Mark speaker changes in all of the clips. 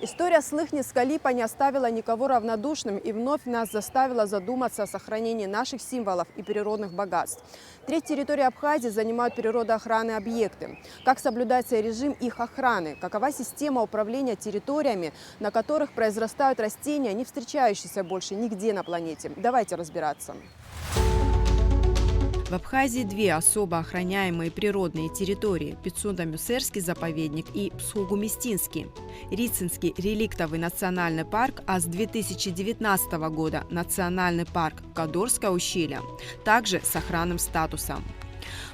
Speaker 1: История с Лыхни-Скалипа не оставила никого равнодушным и вновь нас заставила задуматься о сохранении наших символов и природных богатств. Треть территории Абхазии занимают природоохранные объекты. Как соблюдается режим их охраны? Какова система управления территориями, на которых произрастают растения, не встречающиеся больше нигде на планете? Давайте разбираться. В Абхазии две особо охраняемые природные территории – Пицунда-Мюсерский заповедник и Псхугумистинский. Рицинский реликтовый национальный парк, а с 2019 года национальный парк Кадорское ущелье, также с охранным статусом.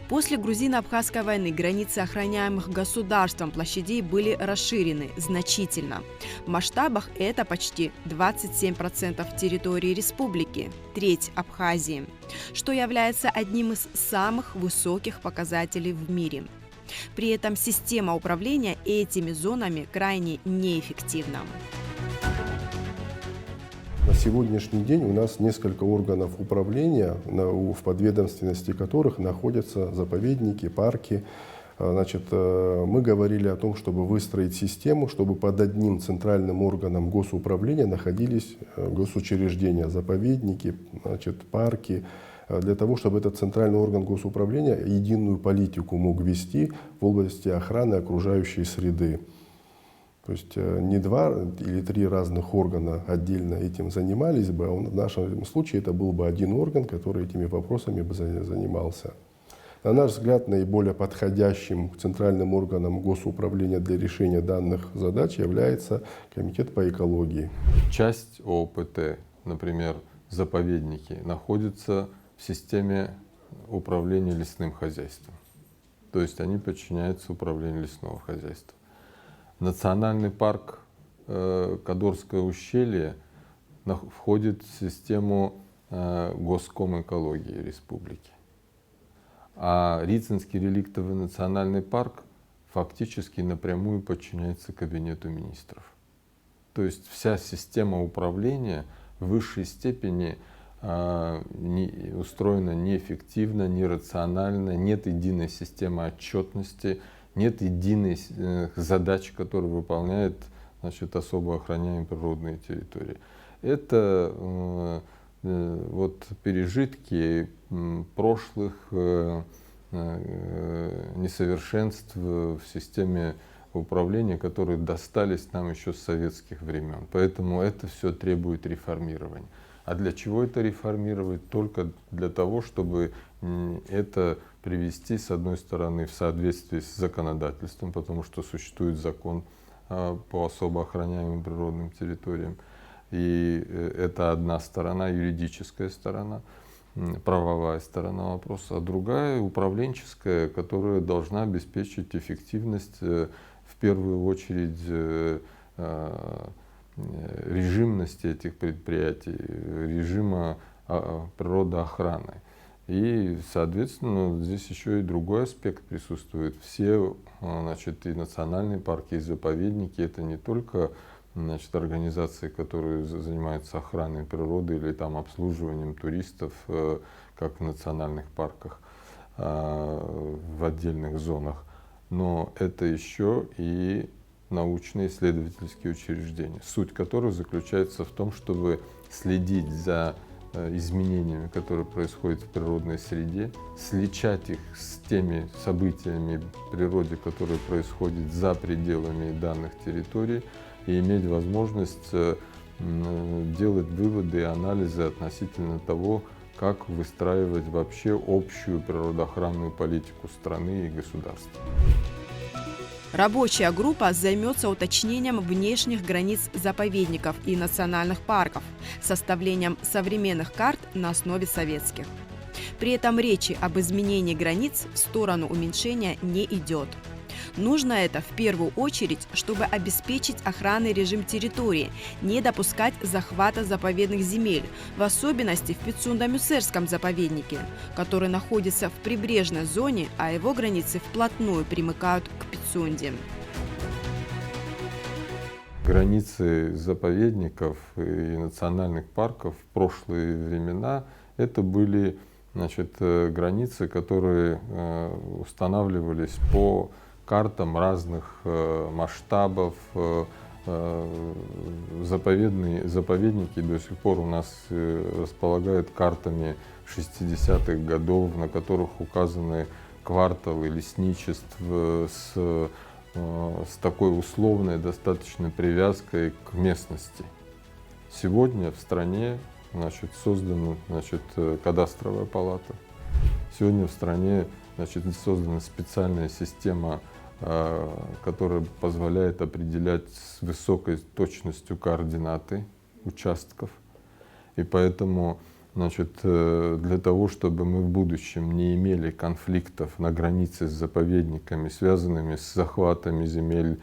Speaker 1: После грузино-абхазской войны границы охраняемых государством площадей были расширены значительно. В масштабах это почти 27% территории республики, треть Абхазии, что является одним из самых высоких показателей в мире. При этом система управления этими зонами крайне неэффективна.
Speaker 2: На сегодняшний день у нас несколько органов управления, в подведомственности которых находятся заповедники, парки. Значит, мы говорили о том, чтобы выстроить систему, чтобы под одним центральным органом госуправления находились госучреждения, заповедники, значит, парки, для того, чтобы этот центральный орган госуправления единую политику мог вести в области охраны окружающей среды. То есть не два или три разных органа отдельно этим занимались бы, а в нашем случае это был бы один орган, который этими вопросами бы занимался. На наш взгляд, наиболее подходящим центральным органом госуправления для решения данных задач является Комитет по экологии.
Speaker 3: Часть ООПТ, например, заповедники, находится в системе управления лесным хозяйством. То есть они подчиняются управлению лесного хозяйства. Национальный парк Кадорское ущелье входит в систему Госкомэкологии республики. А Рицинский реликтовый национальный парк фактически напрямую подчиняется Кабинету министров. То есть вся система управления в высшей степени устроена неэффективно, нерационально, нет единой системы отчетности, нет единой задачи, которую выполняет, значит, особо охраняемые природные территории. Это вот пережитки прошлых несовершенств в системе управления, которые достались нам еще с советских времен. Поэтому это все требует реформирования. А для чего это реформировать? Только для того, чтобы это привести, с одной стороны, в соответствии с законодательством, потому что существует закон по особо охраняемым природным территориям. И это одна сторона, юридическая сторона, правовая сторона вопроса, а другая управленческая, которая должна обеспечить эффективность, в первую очередь, режимности этих предприятий, режима природоохраны. И, соответственно, здесь еще и другой аспект присутствует. Все, значит, и национальные парки, и заповедники — это не только, значит, организации, которые занимаются охраной природы или там обслуживанием туристов, как в национальных парках, в отдельных зонах, но это еще и научно-исследовательские учреждения, суть которых заключается в том, чтобы следить за изменениями, которые происходят в природной среде, сличать их с теми событиями в природе, которые происходят за пределами данных территорий, и иметь возможность делать выводы и анализы относительно того, как выстраивать вообще общую природоохранную политику страны и государства.
Speaker 1: Рабочая группа займется уточнением внешних границ заповедников и национальных парков, составлением современных карт на основе советских. При этом речи об изменении границ в сторону уменьшения не идет. Нужно это в первую очередь, чтобы обеспечить охранный режим территории, не допускать захвата заповедных земель, в особенности в Пицунда-Мюсерском заповеднике, который находится в прибрежной зоне, а его границы вплотную примыкают к Пицунде.
Speaker 3: Границы заповедников и национальных парков в прошлые времена это были, значит, границы, которые устанавливались по картам разных масштабов. Заповедники до сих пор у нас располагают картами 60-х годов, на которых указаны кварталы лесничеств с такой условной достаточно привязкой к местности. Сегодня в стране, значит, создана, значит, кадастровая палата. Сегодня в стране, значит, создана специальная система, которая позволяет определять с высокой точностью координаты участков. И поэтому, значит, для того, чтобы мы в будущем не имели конфликтов на границе с заповедниками, связанными с захватами земель,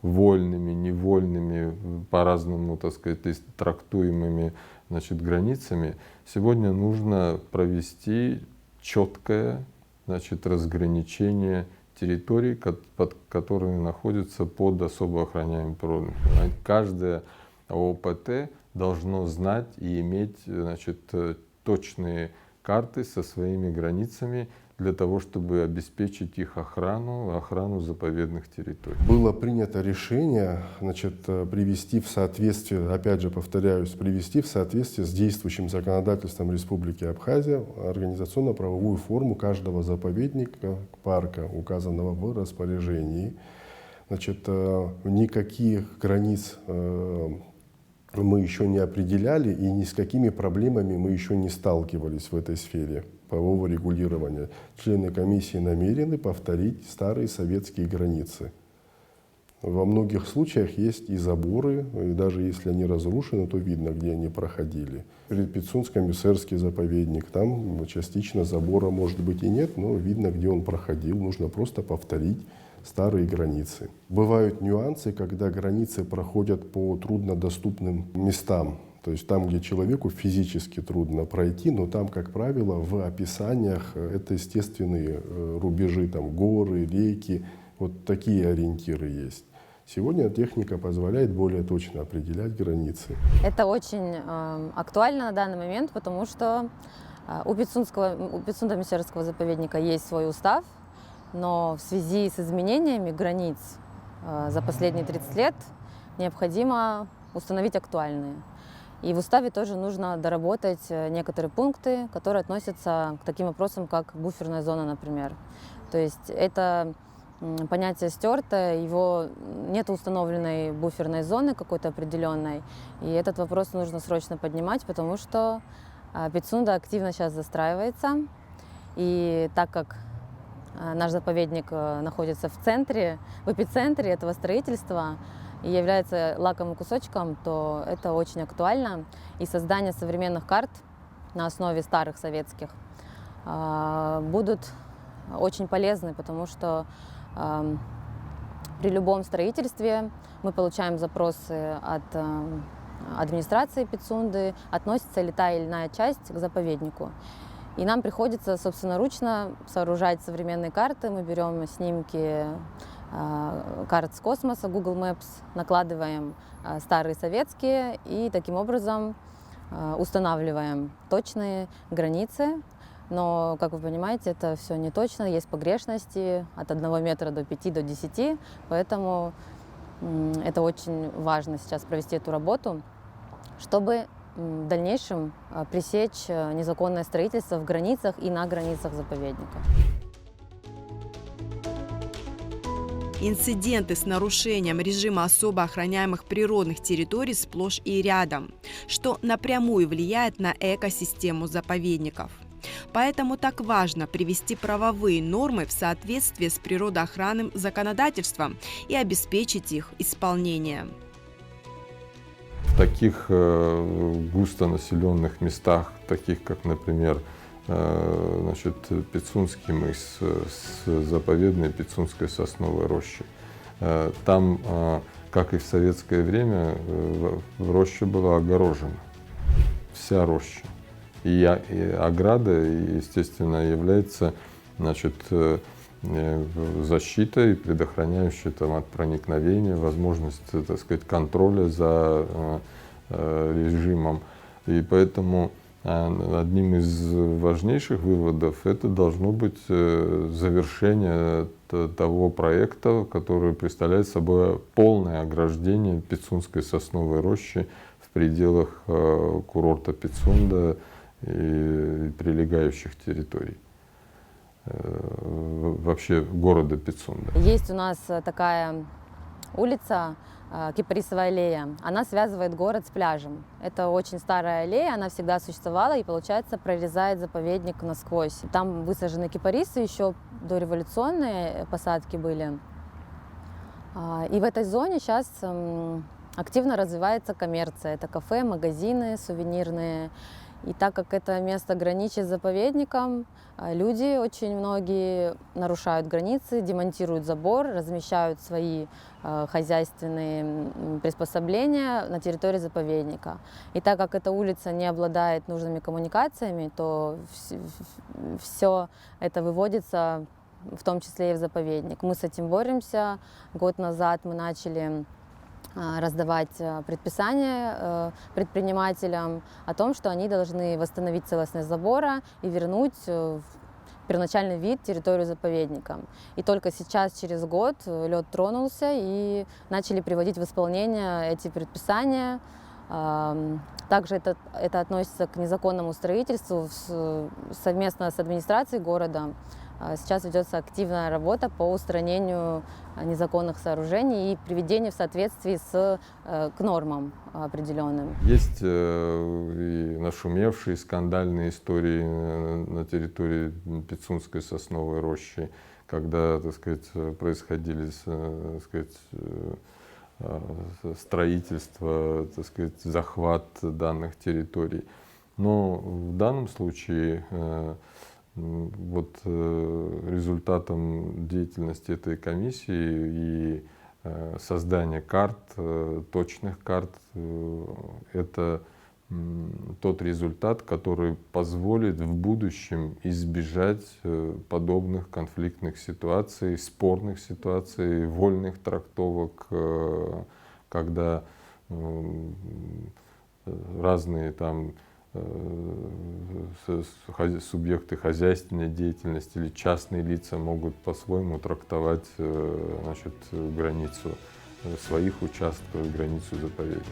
Speaker 3: вольными, невольными, по-разному, так сказать, трактуемыми, значит, границами, сегодня нужно провести четкое, значит, разграничение территорий, которые находятся под особо охраняемым природным. Каждое ОПТ должно знать и иметь, значит, точные карты со своими границами для того, чтобы обеспечить их охрану заповедных территорий.
Speaker 2: Было принято решение, значит, привести в соответствие, опять же повторяюсь, привести в соответствие с действующим законодательством Республики Абхазия организационно-правовую форму каждого заповедника, парка, указанного в распоряжении. Значит, никаких границ мы еще не определяли и ни с какими проблемами мы еще не сталкивались в этой сфере правового регулирования. Члены комиссии намерены повторить старые советские границы. Во многих случаях есть и заборы, и даже если они разрушены, то видно, где они проходили. Пицунско-Мюсерский заповедник, там частично забора может быть и нет, но видно, где он проходил. Нужно просто повторить старые границы. Бывают нюансы, когда границы проходят по труднодоступным местам. То есть там, где человеку физически трудно пройти, но там, как правило, в описаниях это естественные рубежи, там горы, реки, вот такие ориентиры есть. Сегодня техника позволяет более точно определять границы.
Speaker 4: Это очень актуально на данный момент, потому что у Пицунда-Мюсерского заповедника есть свой устав, но в связи с изменениями границ за последние 30 лет необходимо установить актуальные. И в уставе тоже нужно доработать некоторые пункты, которые относятся к таким вопросам, как буферная зона, например. То есть это понятие стерто, его нет установленной буферной зоны какой-то определенной, и этот вопрос нужно срочно поднимать, потому что Пицунда активно сейчас застраивается, и так как наш заповедник находится в центре, в эпицентре этого строительства и является лакомым кусочком, то это очень актуально. И создание современных карт на основе старых советских будут очень полезны, потому что при любом строительстве мы получаем запросы от администрации Пицунды, относится ли та или иная часть к заповеднику. И нам приходится собственноручно сооружать современные карты. Мы берем снимки карт с космоса, Google Maps, накладываем старые советские и таким образом устанавливаем точные границы. Но, как вы понимаете, это все не точно, есть погрешности от 1 метра до 5, до 10, поэтому это очень важно сейчас провести эту работу, чтобы в дальнейшем пресечь незаконное строительство в границах и на границах заповедника.
Speaker 1: Инциденты с нарушением режима особо охраняемых природных территорий сплошь и рядом, что напрямую влияет на экосистему заповедников. Поэтому так важно привести правовые нормы в соответствие с природоохранным законодательством и обеспечить их исполнение.
Speaker 3: В таких густонаселенных местах, таких как, например, значит, Пицунский мыс с заповедной Пицунской сосновой рощей. Там, как и в советское время, роща была огорожена, вся роща. И ограда, естественно, является, значит, защита и предохраняющая там, от проникновения, возможность, так сказать, контроля за режимом. И поэтому одним из важнейших выводов это должно быть завершение того проекта, который представляет собой полное ограждение Пицунской сосновой рощи в пределах курорта Пицунда и прилегающих территорий, вообще города Пицунда.
Speaker 4: Есть у нас такая улица, Кипарисовая аллея. Она связывает город с пляжем. Это очень старая аллея, она всегда существовала и, получается, прорезает заповедник насквозь. Там высажены кипарисы, еще дореволюционные посадки были. И в этой зоне сейчас активно развивается коммерция. Это кафе, магазины сувенирные. И так как это место граничит с заповедником, люди очень многие нарушают границы, демонтируют забор, размещают свои хозяйственные приспособления на территории заповедника. И так как эта улица не обладает нужными коммуникациями, то все это выводится в том числе и в заповедник. Мы с этим боремся. Год назад мы начали раздавать предписания предпринимателям о том, что они должны восстановить целостность забора и вернуть в первоначальный вид территорию заповедника. И только сейчас, через год, лед тронулся и начали приводить в исполнение эти предписания. Также это относится к незаконному строительству. Совместно с администрацией города сейчас ведется активная работа по устранению незаконных сооружений и приведению в соответствии к нормам определенным.
Speaker 3: Есть и нашумевшие скандальные истории на территории Пицунской сосновой рощи, когда, так сказать, происходили, так сказать, строительство, так сказать, захват данных территорий. Но в данном случае вот результатом деятельности этой комиссии и создания карт, точных карт, это тот результат, который позволит в будущем избежать подобных конфликтных ситуаций, спорных ситуаций, вольных трактовок, когда разные там субъекты хозяйственной деятельности или частные лица могут по-своему трактовать, значит, границу своих участков, границу заповедника.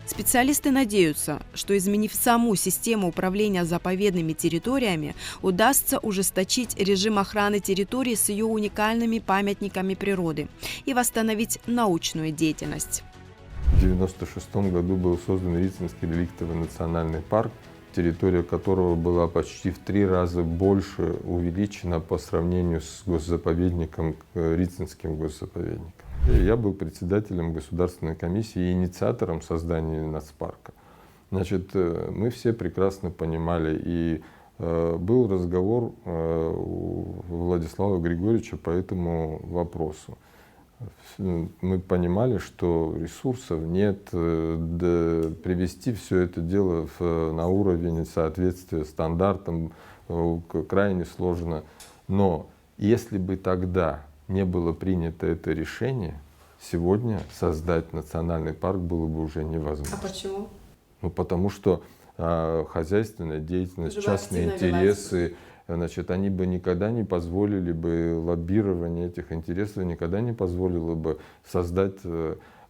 Speaker 1: Специалисты надеются, что, изменив саму систему управления заповедными территориями, удастся ужесточить режим охраны территории с ее уникальными памятниками природы и восстановить научную деятельность.
Speaker 3: В 1996 году был создан Рицинский реликтовый национальный парк, территория которого была почти в 3 раза больше увеличена по сравнению с госзаповедником, Рицинским госзаповедником. Я был председателем государственной комиссии и инициатором создания нацпарка. Значит, мы все прекрасно понимали, и был разговор у Владислава Григорьевича по этому вопросу. Мы понимали, что ресурсов нет, привести все это дело на уровень соответствия стандартам крайне сложно. Но если бы тогда не было принято это решение, сегодня создать национальный парк было бы уже невозможно.
Speaker 1: А почему?
Speaker 3: Ну, потому что хозяйственная деятельность, частные интересы, значит, они бы никогда не позволили бы лоббирование этих интересов, никогда не позволило бы создать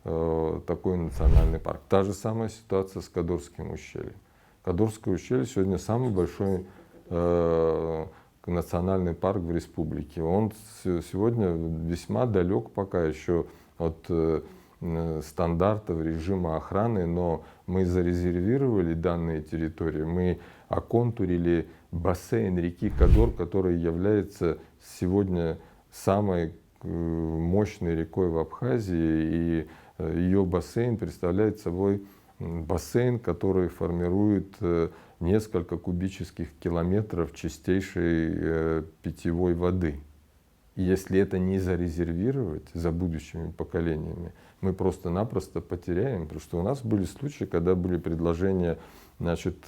Speaker 3: такой национальный парк. Та же самая ситуация с Кадорским ущельем. Кадорское ущелье сегодня самый большой национальный парк в республике. Он сегодня весьма далек пока еще от стандартов режима охраны, но мы зарезервировали данные территории, мы оконтурили бассейн реки Кадор, который является сегодня самой мощной рекой в Абхазии, и ее бассейн представляет собой бассейн, который формирует несколько кубических километров чистейшей питьевой воды. И если это не зарезервировать за будущими поколениями, мы просто-напросто потеряем. Потому что у нас были случаи, когда были предложения, значит,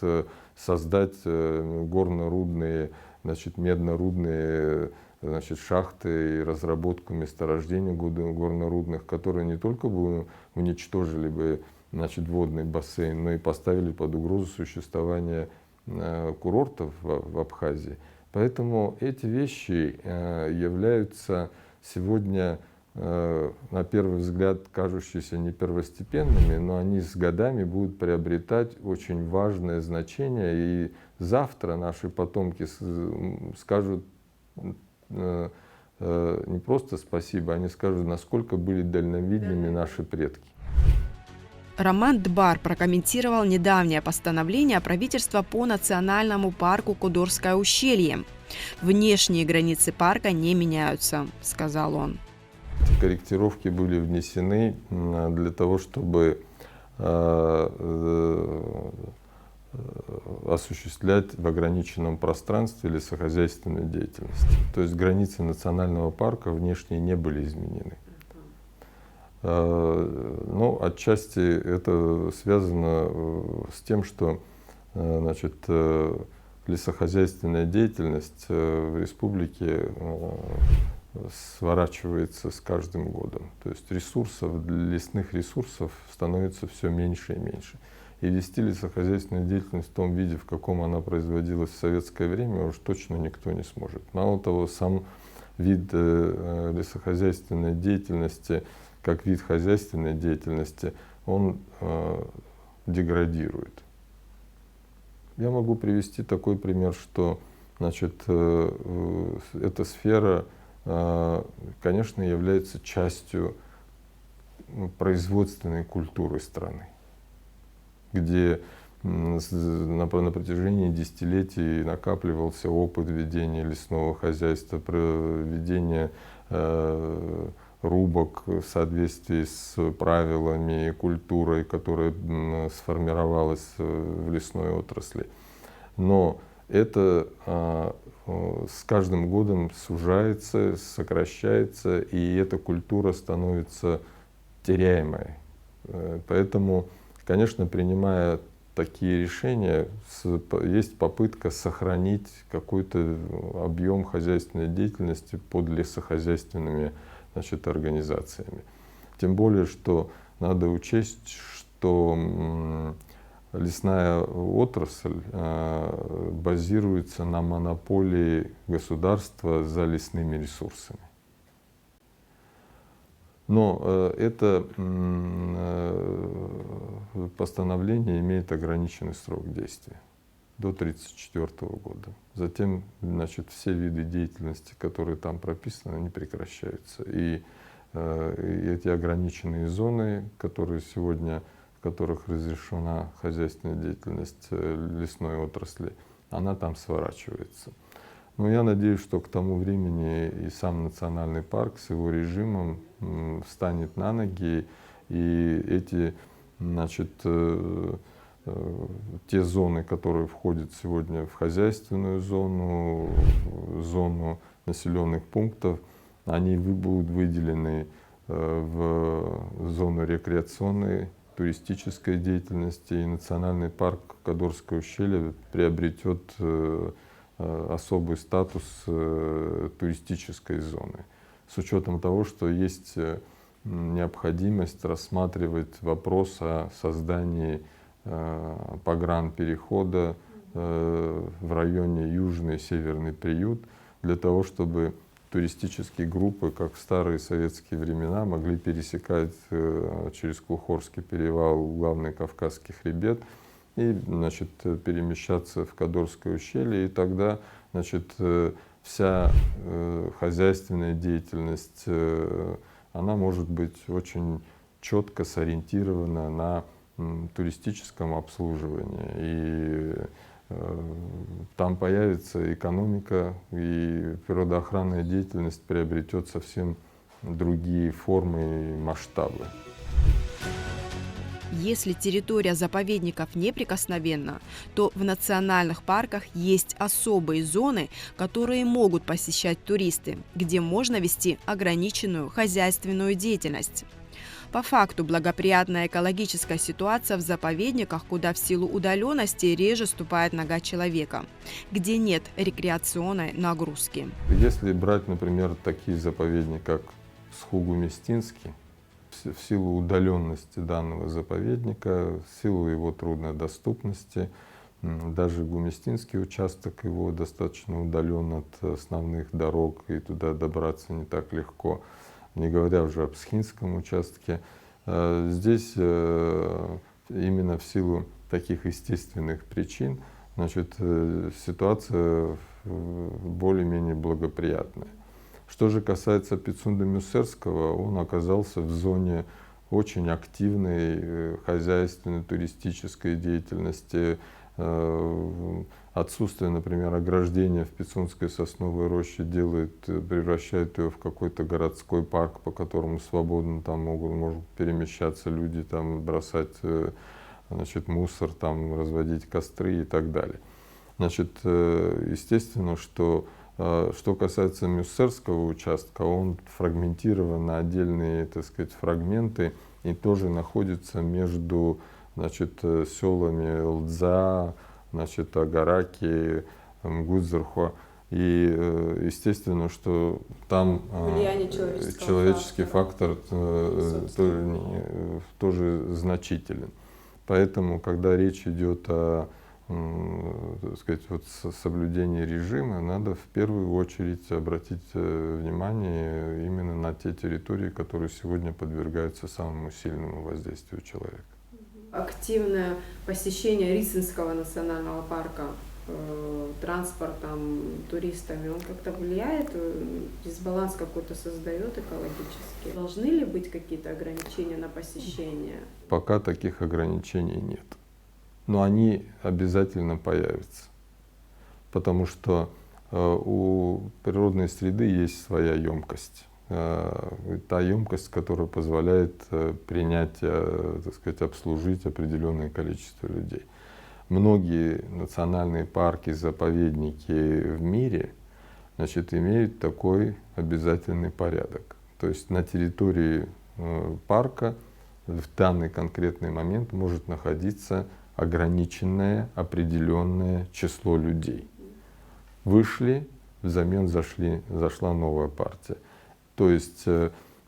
Speaker 3: создать горно-рудные, значит, медно-рудные значит, шахты и разработку месторождений горнорудных, которые не только бы уничтожили бы, значит, водный бассейн, но и поставили под угрозу существование курортов в Абхазии. Поэтому эти вещи являются сегодня, на первый взгляд, кажущиеся не первостепенными, но они с годами будут приобретать очень важное значение. И завтра наши потомки скажут не просто спасибо, они скажут, насколько были дальновидными наши предки.
Speaker 1: Роман Дбар прокомментировал недавнее постановление правительства по национальному парку Кодорское ущелье. «Внешние границы парка не меняются», — сказал он.
Speaker 3: Корректировки были внесены для того, чтобы осуществлять в ограниченном пространстве лесохозяйственную деятельность. То есть границы национального парка внешние не были изменены. Но отчасти это связано с тем, что, значит, лесохозяйственная деятельность в республике сворачивается с каждым годом. То есть лесных ресурсов становится все меньше и меньше. И вести лесохозяйственную деятельность в том виде, в каком она производилась в советское время, уж точно никто не сможет. Мало того, сам вид лесохозяйственной деятельности, как вид хозяйственной деятельности, он деградирует. Я могу привести такой пример, что, значит, эта сфера, конечно, является частью производственной культуры страны, где на протяжении десятилетий накапливался опыт ведения лесного хозяйства, проведения рубок в соответствии с правилами и культурой, которая сформировалась в лесной отрасли. Но это с каждым годом сужается, сокращается, и эта культура становится теряемой. Поэтому, конечно, принимая такие решения, есть попытка сохранить какой-то объем хозяйственной деятельности под лесохозяйственными, значит, организациями. Тем более, что надо учесть, что лесная отрасль базируется на монополии государства за лесными ресурсами. Но это постановление имеет ограниченный срок действия до 1934 года. Затем, значит, все виды деятельности, которые там прописаны, они прекращаются. И эти ограниченные зоны, которые сегодня, в которых разрешена хозяйственная деятельность лесной отрасли, она там сворачивается. Но я надеюсь, что к тому времени и сам национальный парк с его режимом встанет на ноги, и эти, значит, те зоны, которые входят сегодня в хозяйственную зону, зону населенных пунктов, они будут выделены в зону рекреационной, туристической деятельности, и национальный парк Кодорское ущелье приобретет особый статус туристической зоны, с учетом того, что есть необходимость рассматривать вопрос о создании погранперехода в районе Южный и Северный Приют, для того, чтобы туристические группы, как в старые советские времена, могли пересекать через Клухорский перевал главный Кавказский хребет и, значит, перемещаться в Кодорское ущелье. И тогда, значит, вся хозяйственная деятельность, она может быть очень четко сориентирована на туристическом обслуживании. И там появится экономика, и природоохранная деятельность приобретет совсем другие формы и масштабы.
Speaker 1: Если территория заповедников неприкосновенна, то в национальных парках есть особые зоны, которые могут посещать туристы, где можно вести ограниченную хозяйственную деятельность. По факту благоприятная экологическая ситуация в заповедниках, куда в силу удаленности реже ступает нога человека, где нет рекреационной нагрузки.
Speaker 3: Если брать, например, такие заповедники, как Схугу-Мистинский, в силу удаленности данного заповедника, в силу его трудной доступности, даже Гумистинский участок его достаточно удален от основных дорог, и туда добраться не так легко, не говоря уже об Псхинском участке. Здесь именно в силу таких естественных причин, значит, ситуация более-менее благоприятная. Что же касается Пицунда-Мюссерского, он оказался в зоне очень активной хозяйственной, туристической деятельности. Отсутствие, например, ограждения в Пицунской сосновой роще превращает ее в какой-то городской парк, по которому свободно там могут перемещаться люди, там бросать, значит, мусор, там разводить костры и так далее. Значит, естественно, что касается Мюссерского участка, он фрагментирован на отдельные, так сказать, фрагменты и тоже находится между, значит, селами Лдза, значит, Агараки, Мгудзерхуа. И естественно, что там человеческий фактор тоже значителен. Поэтому, когда речь идет о, так сказать, вот соблюдении режима, надо в первую очередь обратить внимание именно на те территории, которые сегодня подвергаются самому сильному воздействию человека.
Speaker 1: Активное посещение Рицинского национального парка транспортом, туристами, он как-то влияет, дисбаланс какой-то создает экологически? Должны ли быть какие-то ограничения на посещение?
Speaker 3: Пока таких ограничений нет. Но они обязательно появятся, потому что у природной среды есть своя емкость. Та емкость, которая позволяет принять, так сказать, обслужить определенное количество людей. Многие национальные парки, заповедники в мире, значит, имеют такой обязательный порядок. То есть на территории парка в данный конкретный момент может находиться ограниченное, определенное число людей. Вышли, взамен зашла новая партия. То есть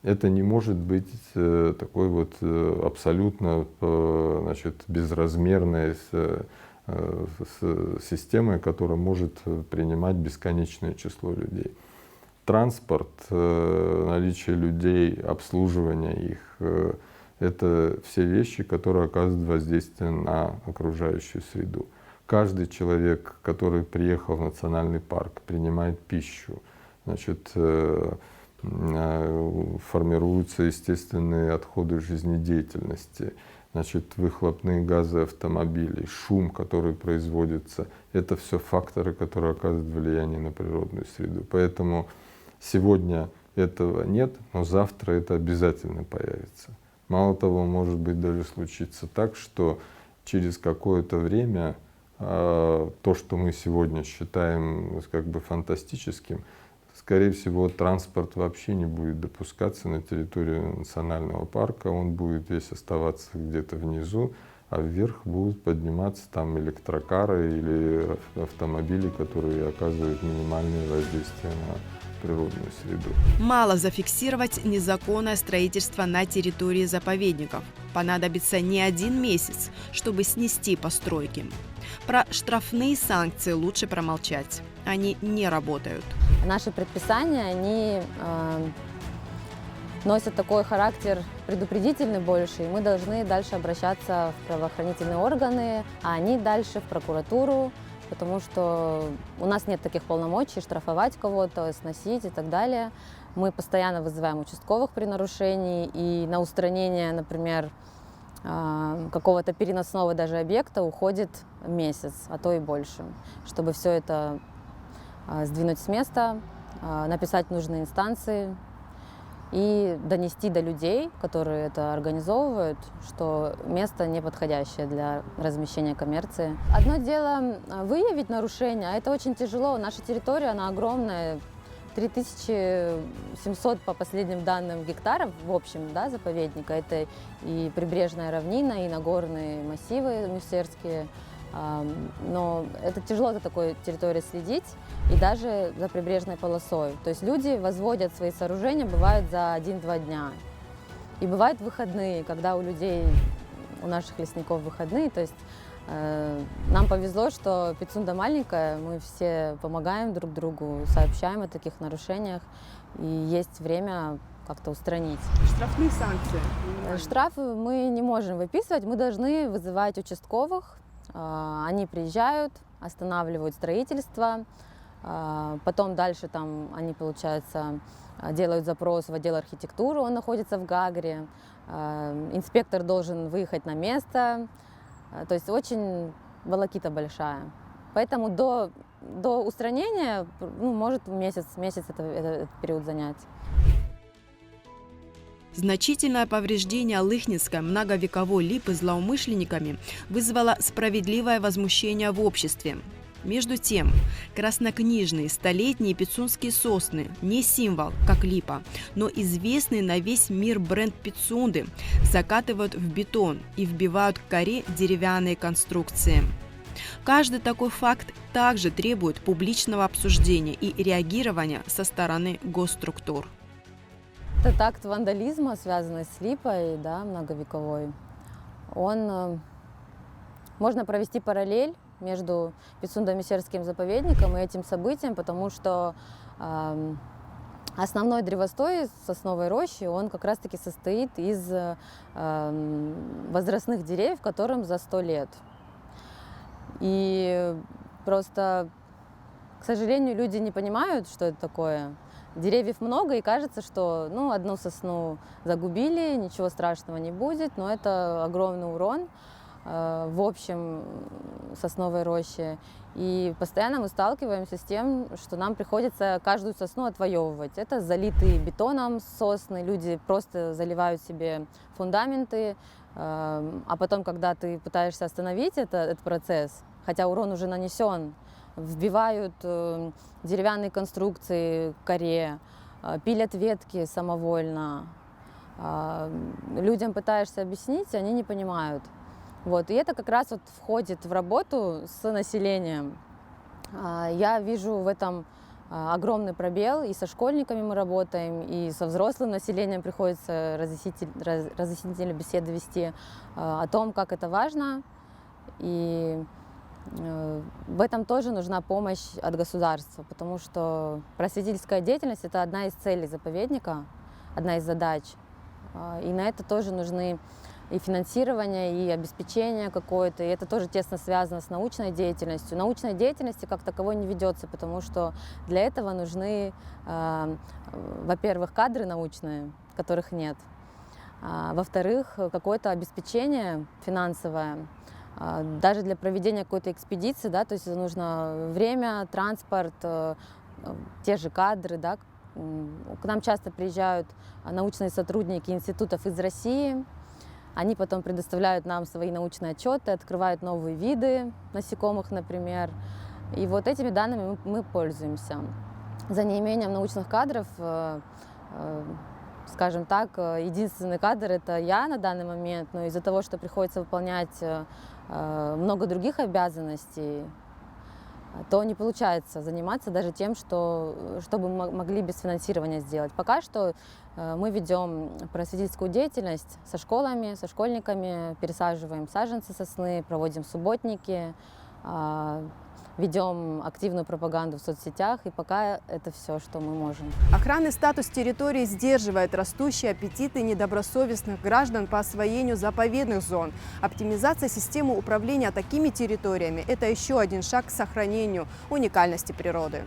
Speaker 3: это не может быть такой вот абсолютно, значит, безразмерной системой, которая может принимать бесконечное число людей. Транспорт, наличие людей, обслуживание их — это все вещи, которые оказывают воздействие на окружающую среду. Каждый человек, который приехал в национальный парк, принимает пищу, значит, формируются естественные отходы жизнедеятельности, значит, выхлопные газы автомобилей, шум, который производится. Это все факторы, которые оказывают влияние на природную среду. Поэтому сегодня этого нет, но завтра это обязательно появится. Мало того, может быть, даже случится так, что через какое-то время то, что мы сегодня считаем как бы фантастическим, скорее всего, транспорт вообще не будет допускаться на территорию национального парка, он будет весь оставаться где-то внизу, а вверх будут подниматься там электрокары или автомобили, которые оказывают минимальное воздействие на природную среду.
Speaker 1: Мало зафиксировать незаконное строительство на территории заповедников. Понадобится не 1 месяц, чтобы снести постройки. Про штрафные санкции лучше промолчать. Они не работают.
Speaker 4: Наши предписания, они носят такой характер предупредительный больше, и мы должны дальше обращаться в правоохранительные органы, а они дальше в прокуратуру, потому что у нас нет таких полномочий штрафовать кого-то, сносить и так далее. Мы постоянно вызываем участковых при нарушении, и на устранение, например, какого-то переносного даже объекта уходит месяц, а то и больше, чтобы все это сдвинуть с места, написать в нужные инстанции и донести до людей, которые это организовывают, что место неподходящее для размещения коммерции. Одно дело выявить нарушение, а это очень тяжело. Наша территория, она огромная, 3700 по последним данным гектаров в общем, да, заповедника. Это и прибрежная равнина, и нагорные массивы мюстерские. Но это тяжело за такой территорией следить, и даже за прибрежной полосой. То есть люди возводят свои сооружения, бывает за 1-2 дня. И бывают выходные, когда у людей, у наших лесников выходные. То есть нам повезло, что Пицунда маленькая, мы все помогаем друг другу, сообщаем о таких нарушениях, и есть время как-то устранить.
Speaker 1: Штрафные санкции?
Speaker 4: Штрафы мы не можем выписывать, мы должны вызывать участковых. Они приезжают, останавливают строительство, потом дальше там они, получается, делают запрос в отдел архитектуры, он находится в Гагре, инспектор должен выехать на место, то есть очень волокита большая. Поэтому до устранения может месяц этот период занять.
Speaker 1: Значительное повреждение лыхницкой многовековой липы злоумышленниками вызвало справедливое возмущение в обществе. Между тем, краснокнижные столетние пицунские сосны не символ, как липа, но известный на весь мир бренд Пицунды закатывают в бетон и вбивают к коре деревянные конструкции. Каждый такой факт также требует публичного обсуждения и реагирования со стороны госструктур.
Speaker 4: Этот акт вандализма, связанный с липой, да, многовековой, можно провести параллель между Пицундо-Мещерским заповедником и этим событием, потому что основной древостой сосновой рощи, он как раз-таки состоит из возрастных деревьев, которым за 100 лет. И просто, к сожалению, люди не понимают, что это такое. Деревьев много, и кажется, что одну сосну загубили, ничего страшного не будет, но это огромный урон в общем сосновой роще. И постоянно мы сталкиваемся с тем, что нам приходится каждую сосну отвоевывать. Это залитые бетоном сосны, люди просто заливают себе фундаменты, а потом, когда ты пытаешься остановить этот процесс, хотя урон уже нанесен, вбивают деревянные конструкции к коре, пилят ветки самовольно. Людям пытаешься объяснить, они не понимают. И это как раз входит в работу с населением. Я вижу в этом огромный пробел, и со школьниками мы работаем, и со взрослым населением приходится разъяснительные беседы вести о том, как это важно. И в этом тоже нужна помощь от государства, потому что просветительская деятельность – это одна из целей заповедника, одна из задач. И на это тоже нужны и финансирование, и обеспечение какое-то, и это тоже тесно связано с научной деятельностью. Научной деятельности как таковой не ведется, потому что для этого нужны, во-первых, кадры научные, которых нет, во-вторых, какое-то обеспечение финансовое, даже для проведения какой-то экспедиции, да, то есть нужно время, транспорт, те же кадры, да. К нам часто приезжают научные сотрудники институтов из России, они потом предоставляют нам свои научные отчеты, открывают новые виды насекомых, например, и этими данными мы пользуемся. За неимением научных кадров, скажем так, единственный кадр – это я на данный момент, но из-за того, что приходится выполнять много других обязанностей, то не получается заниматься даже тем, чтобы могли без финансирования сделать. Пока что мы ведем просветительскую деятельность со школами, со школьниками, пересаживаем саженцы сосны, проводим субботники, ведем активную пропаганду в соцсетях, и пока это все, что мы можем.
Speaker 1: Охранный статус территории сдерживает растущие аппетиты недобросовестных граждан по освоению заповедных зон. Оптимизация системы управления такими территориями – это еще один шаг к сохранению уникальности природы.